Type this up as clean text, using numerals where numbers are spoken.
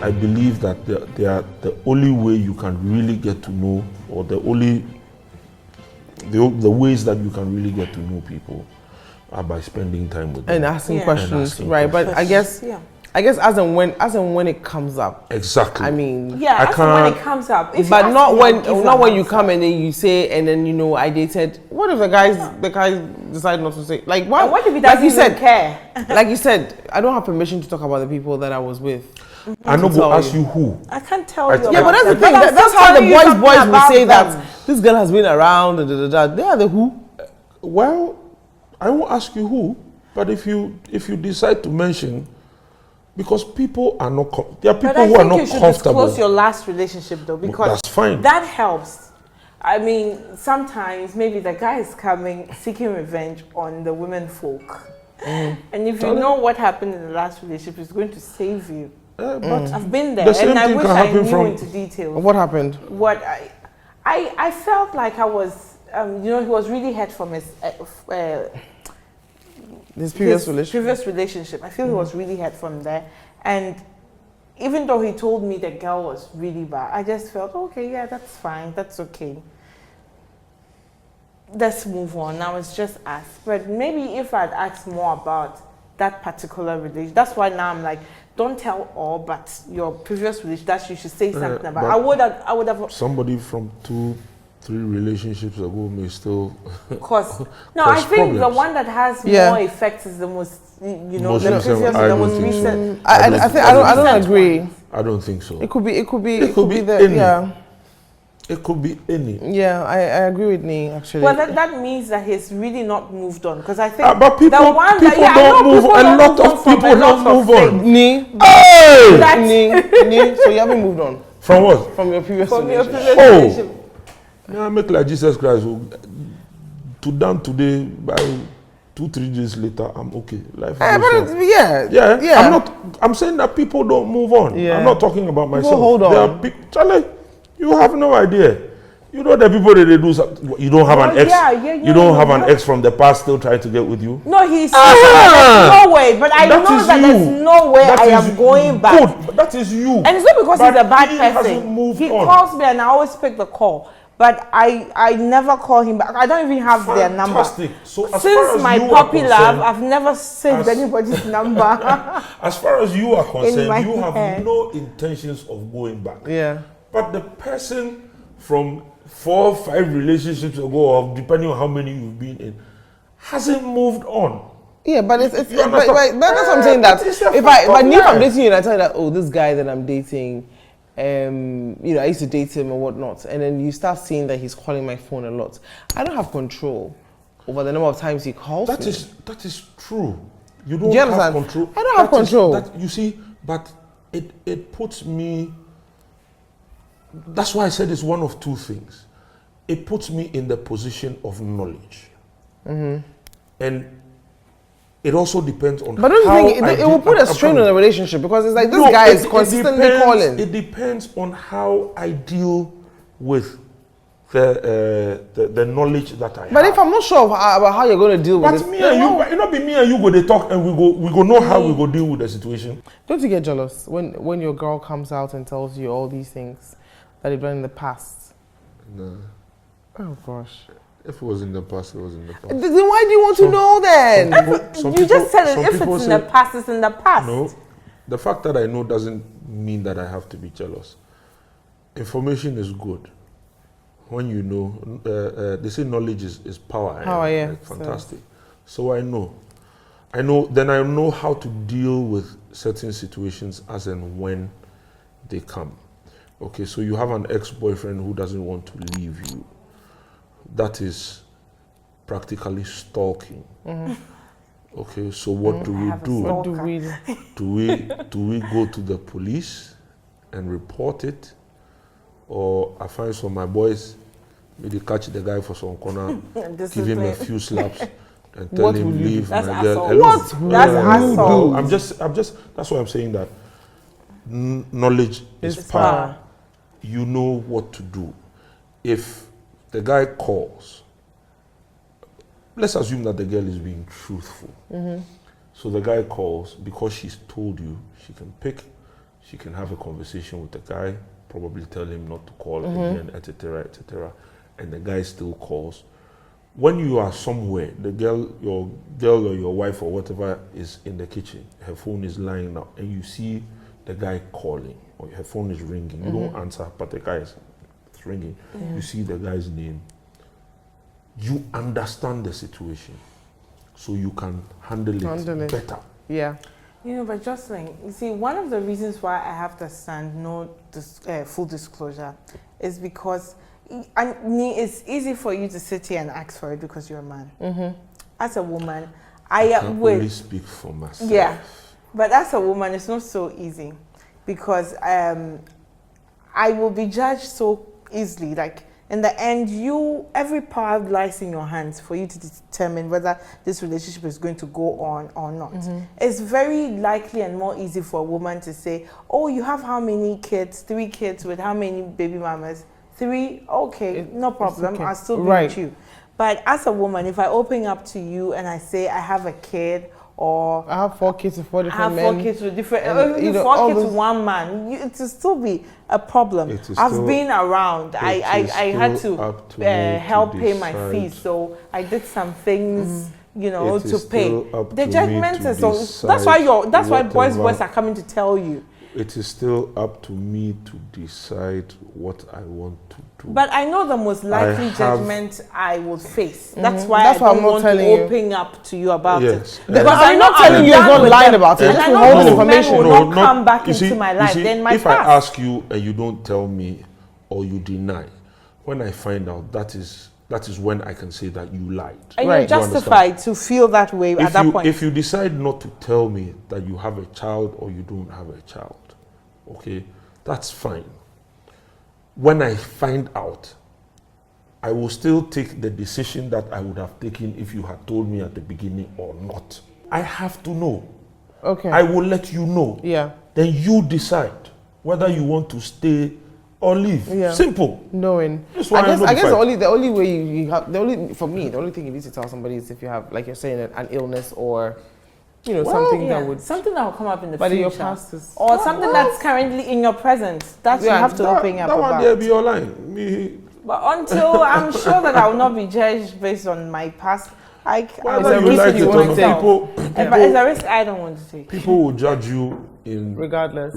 I believe that they are the only way you can really get to know, or the ways that you can really get to know people are by spending time with them and asking questions, and asking right? questions. But I guess as and when it comes up. Exactly. I mean, yeah, as and when it comes up. But not when you come and then you say, and then I dated. What if the guy decide not to say? Like what? And what if he doesn't even care? Like you said, I don't have permission to talk about the people that I was with. I know, go ask you who. I can't tell you. Yeah, but that's the thing. That's how the boys will say that this girl has been around. They are the who. Well, I won't ask you who, but if you decide to mention, because people are not, there are people who are not comfortable. But I think you should disclose your last relationship though, because that's fine. That helps. I mean, sometimes maybe the guy is coming seeking revenge on the women folk, and if you know what happened in the last relationship, it's going to save you. But I've been there, and I wish I knew into details. What happened? What I felt like I was, he was really hurt from his previous relationship. I feel he was really hurt from there, and even though he told me the girl was really bad, I just felt okay. Yeah, that's fine. That's okay. Let's move on. Now it's just us. But maybe if I'd asked more about that particular relationship, that's why now I'm like, don't tell all, but your previous relationship, that you should say something about. I would have. Somebody from 2-3 relationships ago may still. Cause I think problems. The one that has more effects is the most, the previous, the most recent. I don't agree. I don't think so. It could be any. Yeah. It could be any. Yeah, I agree with Nee, actually. Well, that means that he's really not moved on. Because I think but people don't move on. A lot of people don't move on. Nee. Hey! Nee. So you haven't moved on? From what? From your previous relationship. I make like Jesus Christ. To done today, by 2-3 days later, I'm okay. Life yeah. I'm saying that people don't move on. Yeah. I'm not talking about myself. Hold on. Charlie, you have no idea. You know the people that they do something. You don't have an ex. You don't have an ex from the past still trying to get with you. No, he's there's no way. But I know that there's no way I am going back. Good, but that is you. And it's not because he's a bad person. He calls me and I always pick the call. But I never call him back. I don't even have their number. So since my puppy love, I've never saved anybody's number. As far as you are concerned, you have no intentions of going back. Yeah. But the person from 4 or 5 relationships ago, or depending on how many you've been in, hasn't moved on. Yeah, but but that's what I'm saying. That if I'm dating you and I tell you that, oh, this guy that I'm dating, I used to date him or whatnot, and then you start seeing that he's calling my phone a lot. I don't have control over the number of times he calls me. That is true. You don't have control. I don't have control. You see, but it puts me. That's why I said it's one of 2 things. It puts me in the position of knowledge, and it also depends on. But don't you think it will put a strain on the relationship, because it's like this guy is consistently calling. It depends on how I deal with the knowledge that I have. But if I'm not sure about how you're going to deal with it, me and you, it not be me and you go they talk and we go know how we go deal with the situation. Don't you get jealous when your girl comes out and tells you all these things that you've done in the past? No. Oh gosh. If it was in the past, it was in the past. Then why do you want to know then? You just said it. If it's in the past, it's in the past. No. The fact that I know doesn't mean that I have to be jealous. Information is good. When you know, they say knowledge is power. Power, yeah. Fantastic. So I know. Then I know how to deal with certain situations as and when they come. Okay, so you have an ex-boyfriend who doesn't want to leave you. That is practically stalking. Okay, so what do we do? What do we do? Do we go to the police and report it? Or I find some of my boys, maybe catch the guy for some corner, give him a few slaps and tell him leave my girl. What? That's assault. I'm just that's why I'm saying that knowledge is power. You know what to do. If the guy calls, let's assume that the girl is being truthful. So the guy calls, because she's told you, she can pick she can have a conversation with the guy, probably tell him not to call again, etc., etc., and the guy still calls. When you are somewhere, your girl or your wife or whatever is in the kitchen, her phone is lying down, and you see the guy calling, or her phone is ringing. You don't answer, but the guy is ringing. You see the guy's name. You understand the situation, so you can handle it better. Yeah. But Jocelyn, you see, one of the reasons why I have to stand full disclosure is because it's easy for you to sit here and ask for it because you're a man. As a woman, I can only speak for myself. Yeah, but as a woman, it's not so easy because I will be judged so easily. Like, in the end, every power lies in your hands for you to determine whether this relationship is going to go on or not. It's very likely and more easy for a woman to say, oh, you have how many kids? 3 kids with how many baby mamas? 3? Okay, no problem. Okay. I'll still be with you. But as a woman, if I open up to you and I say I have a kid, or I have 4 kids with 4 different men. I have 4 kids with different, even 4 kids with 1 man. It will still be a problem. I've been around. I had to help pay my fees, so I did some things, to pay. The judgment is so. That's why boys are coming to tell you. It is still up to me to decide what I want to do. But I know the most likely judgment I would face. That's why I don't want to open up to you about it. Because I'm not telling you not lying about it. And I know those men will not come back into my life. Then my if I ask you and you don't tell me or you deny, when I find out, that is when I can say that you lied. And you're justified to feel that way at that point. If you decide not to tell me that you have a child or you don't have a child, okay, that's fine. When I find out, I will still take the decision that I would have taken if you had told me at the beginning or not. I have to know. Okay. I will let you know. Yeah. Then you decide whether you want to stay or leave. Yeah. Simple. Knowing. I guess the only way you have, for me, the only thing you need to tell somebody is if you have, like you're saying, an illness or something that will come up in the future. Your past or something that's currently in your present. That you have to open up about. That one be your line. But until I'm sure that I will not be judged based on my past, it's a risk I don't want to take. People will judge you regardless.